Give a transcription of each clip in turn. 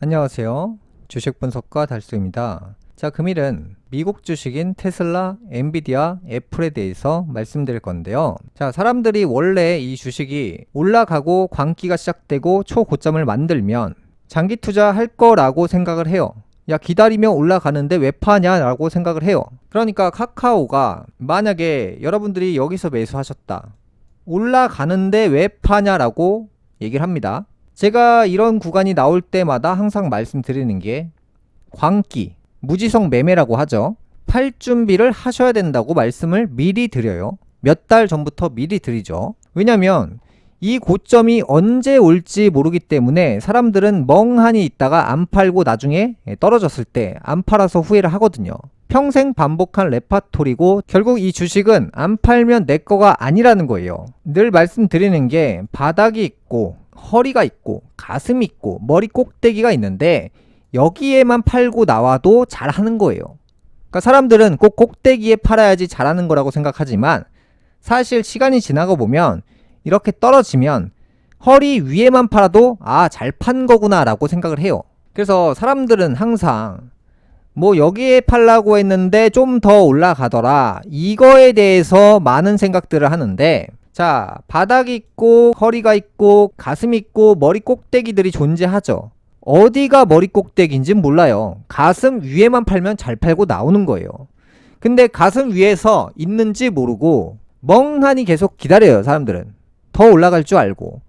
안녕하세요. 주식 분석가 달수입니다. 자, 금일은 미국 주식인 테슬라, 엔비디아, 애플에 대해서 말씀드릴 건데요. 자, 사람들이 원래 이 주식이 올라가고 광기가 시작되고 초고점을 만들면 장기 투자할 거라고 생각을 해요. 야, 기다리면 올라가는데 왜 파냐? 라고 생각을 해요. 그러니까 카카오가 만약에 여러분들이 여기서 매수하셨다. 올라가는데 왜 파냐? 라고 얘기를 합니다. 제가 이런 구간이 나올 때마다 항상 말씀드리는 게 광기, 무지성 매매라고 하죠. 팔 준비를 하셔야 된다고 말씀을 미리 드려요. 몇 달 전부터 미리 드리죠. 왜냐면 이 고점이 언제 올지 모르기 때문에 사람들은 멍하니 있다가 안 팔고 나중에 떨어졌을 때 안 팔아서 후회를 하거든요. 평생 반복한 레파토리고 결국 이 주식은 안 팔면 내 거가 아니라는 거예요. 늘 말씀드리는 게 바닥이 있고 허리가 있고 가슴이 있고 머리 꼭대기가 있는데 여기에만 팔고 나와도 잘하는 거예요. 그러니까 사람들은 꼭 꼭대기에 팔아야지 잘하는 거라고 생각하지만 사실 시간이 지나고 보면 이렇게 떨어지면 허리 위에만 팔아도 잘 판 거구나 라고 생각을 해요. 그래서 사람들은 항상 뭐 여기에 팔라고 했는데 좀 더 올라가더라 이거에 대해서 많은 생각들을 하는데, 자, 바닥이 있고 허리가 있고 가슴이 있고 머리 꼭대기들이 존재하죠. 어디가 머리 꼭대기인지는 몰라요. 가슴 위에만 팔면 잘 팔고 나오는 거예요. 근데 가슴 위에서 있는지 모르고 멍하니 계속 기다려요. 사람들은 더 올라갈 줄 알고.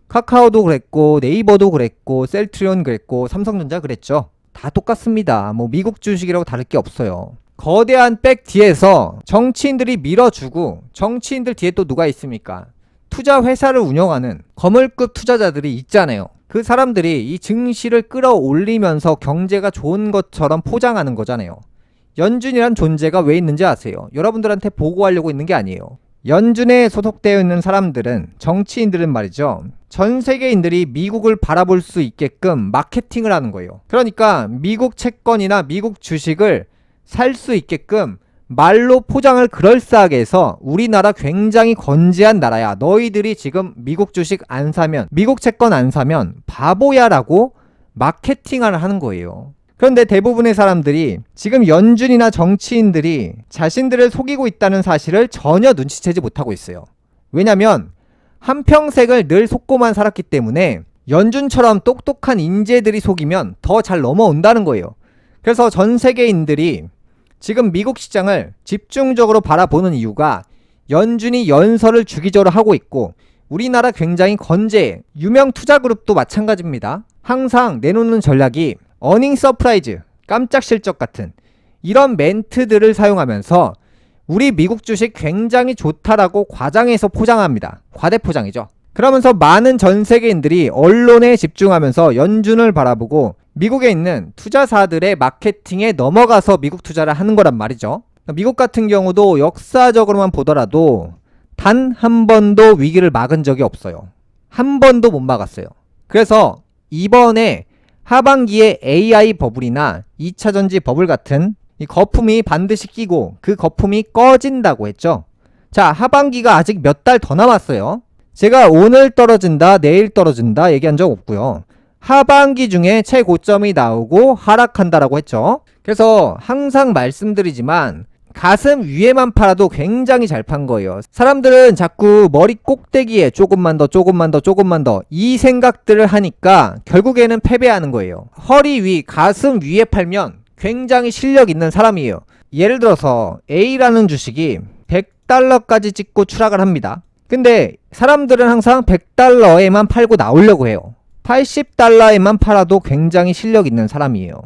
카카오도 그랬고 네이버도 그랬고 셀트리온 그랬고 삼성전자 그랬죠. 다 똑같습니다. 뭐 미국 주식이라고 다를 게 없어요. 거대한 백 뒤에서 정치인들이 밀어주고, 정치인들 뒤에 또 누가 있습니까? 투자 회사를 운영하는 거물급 투자자들이 있잖아요. 그 사람들이 이 증시를 끌어올리면서 경제가 좋은 것처럼 포장하는 거잖아요. 연준이란 존재가 왜 있는지 아세요? 여러분들한테 보고하려고 있는 게 아니에요. 연준에 소속되어 있는 사람들은, 정치인들은 말이죠, 전 세계인들이 미국을 바라볼 수 있게끔 마케팅을 하는 거예요. 그러니까 미국 채권이나 미국 주식을 살 수 있게끔 말로 포장을 그럴싸하게 해서 우리나라 굉장히 건재한 나라야, 너희들이 지금 미국 주식 안 사면, 미국 채권 안 사면 바보야 라고 마케팅을 하는 거예요. 그런데 대부분의 사람들이 지금 연준이나 정치인들이 자신들을 속이고 있다는 사실을 전혀 눈치채지 못하고 있어요. 왜냐면 한평생을 늘 속고만 살았기 때문에 연준처럼 똑똑한 인재들이 속이면 더 잘 넘어온다는 거예요. 그래서 전 세계인들이 지금 미국 시장을 집중적으로 바라보는 이유가 연준이 연설을 주기적으로 하고 있고 우리나라 굉장히 건재해. 유명 투자그룹도 마찬가지입니다. 항상 내놓는 전략이 어닝 서프라이즈, 깜짝 실적 같은 이런 멘트들을 사용하면서 우리 미국 주식 굉장히 좋다라고 과장해서 포장합니다. 과대포장이죠. 그러면서 많은 전 세계인들이 언론에 집중하면서 연준을 바라보고 미국에 있는 투자사들의 마케팅에 넘어가서 미국 투자를 하는 거란 말이죠. 미국 같은 경우도 역사적으로만 보더라도 단 한 번도 위기를 막은 적이 없어요. 한 번도 못 막았어요. 그래서 이번에 하반기에 AI 버블이나 2차전지 버블 같은 이 거품이 반드시 끼고 그 거품이 꺼진다고 했죠. 자, 하반기가 아직 몇 달 더 남았어요. 제가 오늘 떨어진다, 내일 떨어진다 얘기한 적 없고요. 하반기 중에 최고점이 나오고 하락한다라고 했죠. 그래서 항상 말씀드리지만 가슴 위에만 팔아도 굉장히 잘 판 거예요. 사람들은 자꾸 머리 꼭대기에 조금만 더 이 생각들을 하니까 결국에는 패배하는 거예요. 허리 위, 가슴 위에 팔면 굉장히 실력 있는 사람이에요. 예를 들어서 A라는 주식이 100달러까지 찍고 추락을 합니다. 근데 사람들은 항상 100달러에만 팔고 나오려고 해요. 80달러에만 팔아도 굉장히 실력 있는 사람이에요.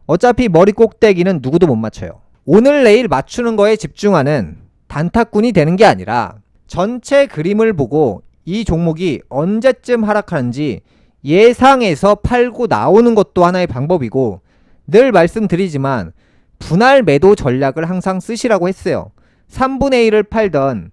어차피 머리 꼭대기는 누구도 못 맞춰요. 오늘 내일 맞추는 거에 집중하는 단타꾼이 되는 게 아니라 전체 그림을 보고 이 종목이 언제쯤 하락하는지 예상해서 팔고 나오는 것도 하나의 방법이고, 늘 말씀드리지만 분할 매도 전략을 항상 쓰시라고 했어요. 3분의 1을 팔던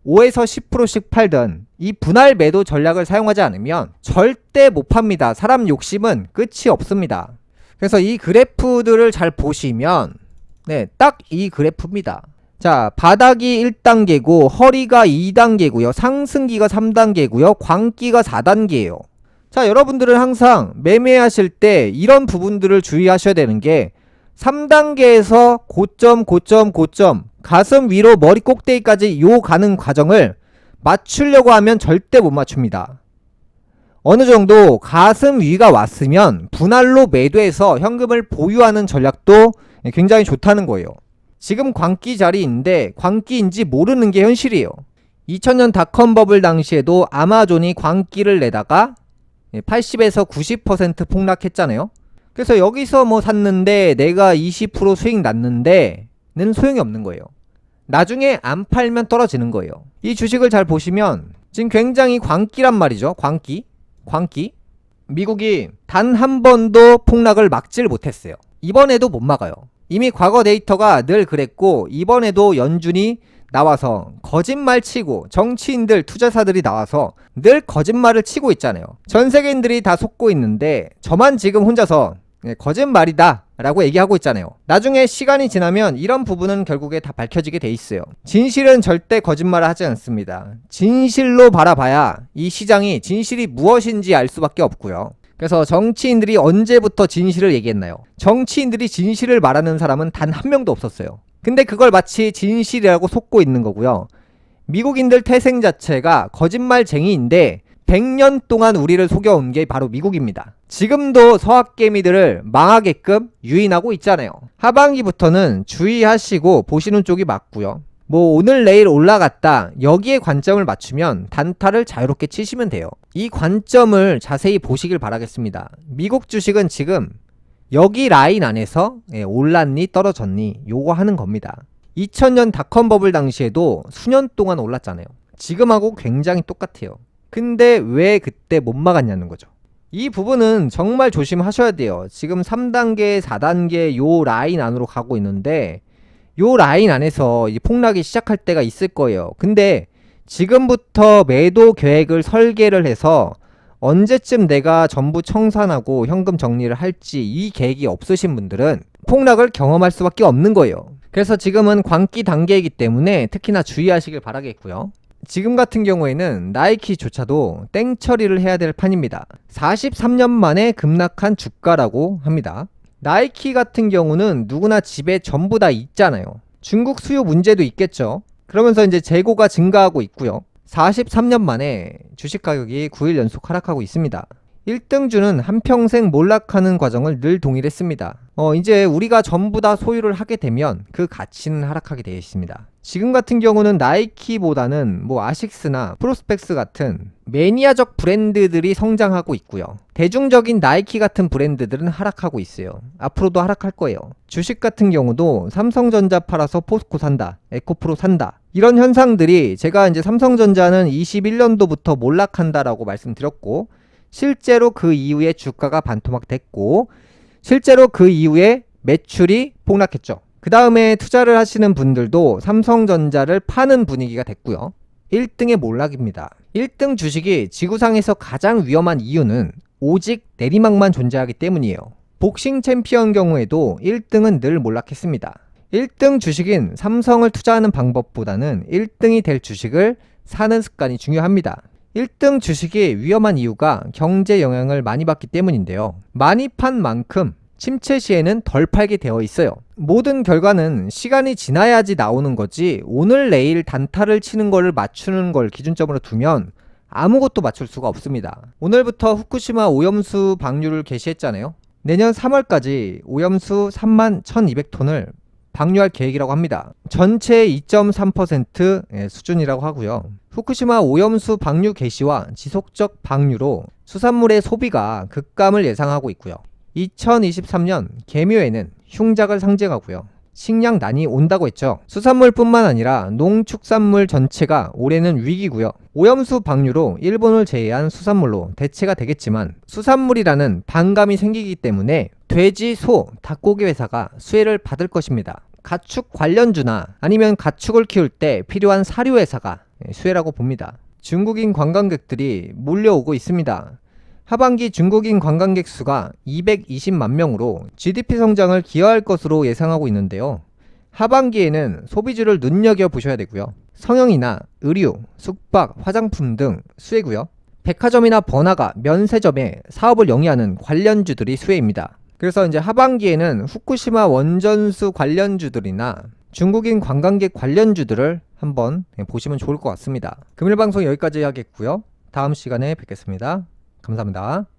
5에서 10%씩 팔던 이 분할 매도 전략을 사용하지 않으면 절대 못 팝니다. 사람 욕심은 끝이 없습니다. 그래서 이 그래프들을 잘 보시면 딱 이 그래프입니다. 자, 바닥이 1단계고 허리가 2단계고요. 상승기가 3단계고요. 광기가 4단계예요. 자, 여러분들은 항상 매매하실 때 이런 부분들을 주의하셔야 되는 게 3단계에서 고점 가슴 위로 머리 꼭대기까지 요 가는 과정을 맞추려고 하면 절대 못 맞춥니다. 어느 정도 가슴 위가 왔으면 분할로 매도해서 현금을 보유하는 전략도 굉장히 좋다는 거예요. 지금 광기 자리인데 광기인지 모르는 게 현실이에요. 2000년 닷컴 버블 당시에도 아마존이 광기를 내다가 80에서 90% 폭락했잖아요. 그래서 여기서 뭐 샀는데 내가 20% 수익 났는데는 소용이 없는 거예요. 나중에 안 팔면 떨어지는 거예요. 이 주식을 잘 보시면 지금 굉장히 광기란 말이죠. 광기. 미국이 단 한 번도 폭락을 막지를 못했어요. 이번에도 못 막아요. 이미 과거 데이터가 늘 그랬고 이번에도 연준이 나와서 거짓말 치고 정치인들 투자사들이 나와서 늘 거짓말을 치고 있잖아요. 전 세계인들이 다 속고 있는데 저만 지금 혼자서 거짓말이다 라고 얘기하고 있잖아요. 나중에 시간이 지나면 이런 부분은 결국에 다 밝혀지게 돼 있어요. 진실은 절대 거짓말을 하지 않습니다. 진실로 바라봐야 이 시장이 진실이 무엇인지 알 수밖에 없고요. 그래서 정치인들이 언제부터 진실을 얘기했나요? 정치인들이 진실을 말하는 사람은 단 한 명도 없었어요. 근데 그걸 마치 진실이라고 속고 있는 거고요. 미국인들 태생 자체가 거짓말쟁이인데 100년 동안 우리를 속여온 게 바로 미국입니다. 지금도 서학개미들을 망하게끔 유인하고 있잖아요. 하반기부터는 주의하시고 보시는 쪽이 맞고요. 뭐 오늘 내일 올라갔다 여기에 관점을 맞추면 단타를 자유롭게 치시면 돼요. 이 관점을 자세히 보시길 바라겠습니다. 미국 주식은 지금 여기 라인 안에서 올랐니 떨어졌니 요거 하는 겁니다. 2000년 닷컴 버블 당시에도 수년 동안 올랐잖아요. 지금하고 굉장히 똑같아요. 근데 왜 그때 못 막았냐는 거죠. 이 부분은 정말 조심하셔야 돼요. 지금 3단계, 4단계 요 라인 안으로 가고 있는데 요 라인 안에서 이제 폭락이 시작할 때가 있을 거예요. 근데 지금부터 매도 계획을 설계를 해서 언제쯤 내가 전부 청산하고 현금 정리를 할지 이 계획이 없으신 분들은 폭락을 경험할 수밖에 없는 거예요. 그래서 지금은 광기 단계이기 때문에 특히나 주의하시길 바라겠고요. 지금 같은 경우에는 나이키조차도 땡처리를 해야 될 판입니다. 43년 만에 급락한 주가라고 합니다. 나이키 같은 경우는 누구나 집에 전부 다 있잖아요. 중국 수요 문제도 있겠죠. 그러면서 이제 재고가 증가하고 있고요. 43년 만에 주식 가격이 9일 연속 하락하고 있습니다. 1등주는 한평생 몰락하는 과정을 늘 동일했습니다. 이제 우리가 전부 다 소유를 하게 되면 그 가치는 하락하게 되어 있습니다. 지금 같은 경우는 나이키보다는 뭐 아식스나 프로스펙스 같은 매니아적 브랜드들이 성장하고 있고요. 대중적인 나이키 같은 브랜드들은 하락하고 있어요. 앞으로도 하락할 거예요. 주식 같은 경우도 삼성전자 팔아서 포스코 산다, 에코프로 산다. 이런 현상들이 제가 이제 삼성전자는 21년도부터 몰락한다라고 말씀드렸고 실제로 그 이후에 주가가 반토막 됐고 실제로 그 이후에 매출이 폭락했죠. 그 다음에 투자를 하시는 분들도 삼성전자를 파는 분위기가 됐고요. 1등의 몰락입니다. 1등 주식이 지구상에서 가장 위험한 이유는 오직 내리막만 존재하기 때문이에요. 복싱 챔피언 경우에도 1등은 늘 몰락했습니다. 1등 주식인 삼성을 투자하는 방법보다는 1등이 될 주식을 사는 습관이 중요합니다. 1등 주식이 위험한 이유가 경제 영향을 많이 받기 때문인데요. 많이 판 만큼 침체 시에는 덜 팔게 되어 있어요. 모든 결과는 시간이 지나야지 나오는 거지 오늘 내일 단타를 치는 거를 맞추는 걸 기준점으로 두면 아무것도 맞출 수가 없습니다. 오늘부터 후쿠시마 오염수 방류를 개시했잖아요. 내년 3월까지 오염수 31,200톤을 방류할 계획이라고 합니다. 전체의 2.3% 수준이라고 하고요. 후쿠시마 오염수 방류 개시와 지속적 방류로 수산물의 소비가 급감을 예상하고 있고요. 2023년 개묘에는 흉작을 상징하고요. 식량난이 온다고 했죠. 수산물뿐만 아니라 농축산물 전체가 올해는 위기고요. 오염수 방류로 일본을 제외한 수산물로 대체가 되겠지만 수산물이라는 반감이 생기기 때문에 돼지, 소, 닭고기 회사가 수혜를 받을 것입니다. 가축 관련주나 아니면 가축을 키울 때 필요한 사료 회사가 수혜라고 봅니다. 중국인 관광객들이 몰려오고 있습니다. 하반기 중국인 관광객 수가 220만 명으로 GDP 성장을 기여할 것으로 예상하고 있는데요. 하반기에는 소비주를 눈여겨보셔야 되고요. 성형이나 의류, 숙박, 화장품 등 수혜고요. 백화점이나 번화가, 면세점에 사업을 영위하는 관련주들이 수혜입니다. 그래서 이제 하반기에는 후쿠시마 원전수 관련주들이나 중국인 관광객 관련주들을 한번 보시면 좋을 것 같습니다. 금일 방송 여기까지 하겠고요. 다음 시간에 뵙겠습니다. 감사합니다.